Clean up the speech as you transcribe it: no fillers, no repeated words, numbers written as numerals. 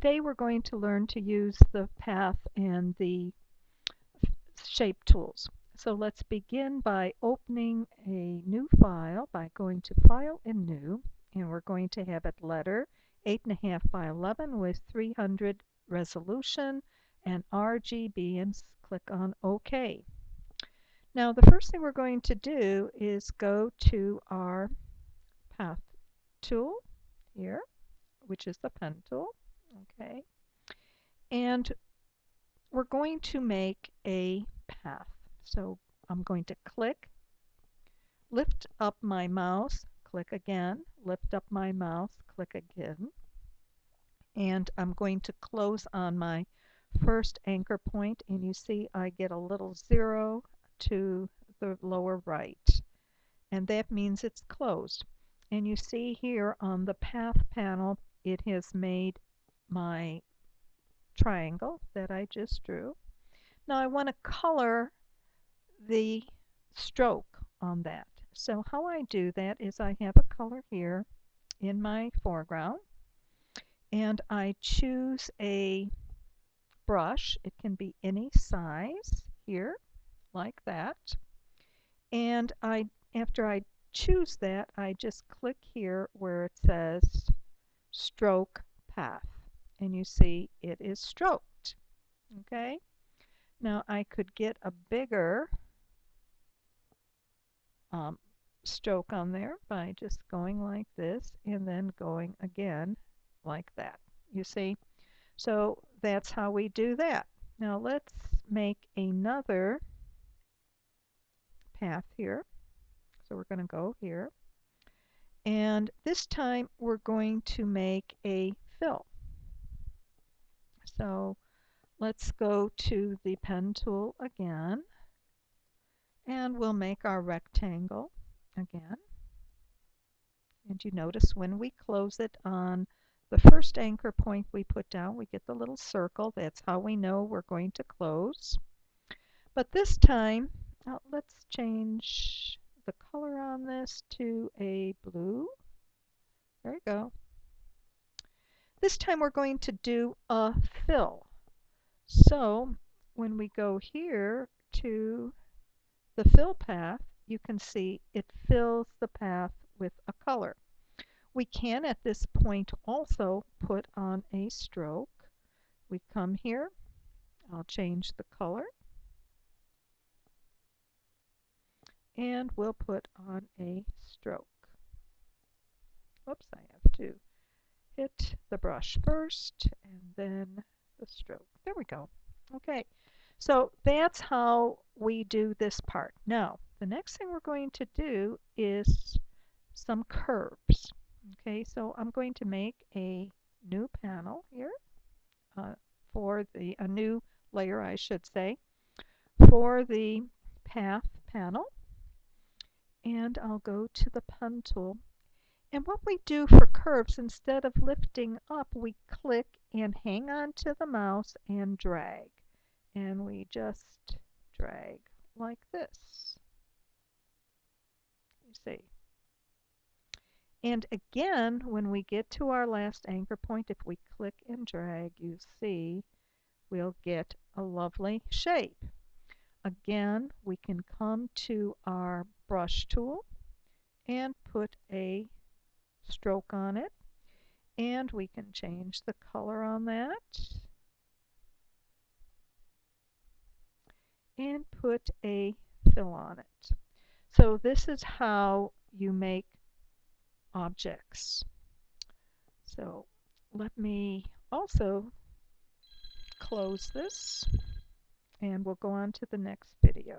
Today we're going to learn to use the path and the shape tools. So let's begin by opening a new file by going to File and New, and we're going to have it letter 8.5 by 11 with 300 resolution and RGB, and click on OK. Now the first thing we're going to do is go to our path tool here, which is the pen tool. Okay, and we're going to make a path. So I'm going to click, lift up my mouse, click again, lift up my mouse, click again, and I'm going to close on my first anchor point, and you see I get a little 0 to the lower right, and that means it's closed. And you see here on the path panel it has made my triangle that I just drew. Now I want to color the stroke on that. So how I do that is I have a color here in my foreground, and I choose a brush. It can be any size here, like that. And after I choose that, I just click here where it says Stroke Path, and you see it is stroked. Okay, now I could get a bigger stroke on there by just going like this and then going again like that. You see? So that's how we do that. Now let's make another path here. So we're going to go here, and this time we're going to make a fill. So let's go to the pen tool again, and we'll make our rectangle again. And you notice when we close it on the first anchor point we put down, we get the little circle. That's how we know we're going to close. But this time, let's change the color on this to a blue. There you go. This time we're going to do a fill. So when we go here to the fill path, you can see it fills the path with a color. We can at this point also put on a stroke. We come here, I'll change the color, and we'll put on a stroke. Oops, I have to hit the brush first and then the stroke. There we go. Okay, so that's how we do this part. Now, the next thing we're going to do is some curves. Okay, so I'm going to make a new panel here for a new layer, I should say, for the path panel. And I'll go to the pen tool. And what we do for curves, instead of lifting up, we click and hang on to the mouse and drag. And we just drag like this. You see. And again, when we get to our last anchor point, if we click and drag, you see we'll get a lovely shape. Again, we can come to our brush tool and put a stroke on it, and we can change the color on that and put a fill on it. So this is how you make objects. So let me also close this, and we'll go on to the next video.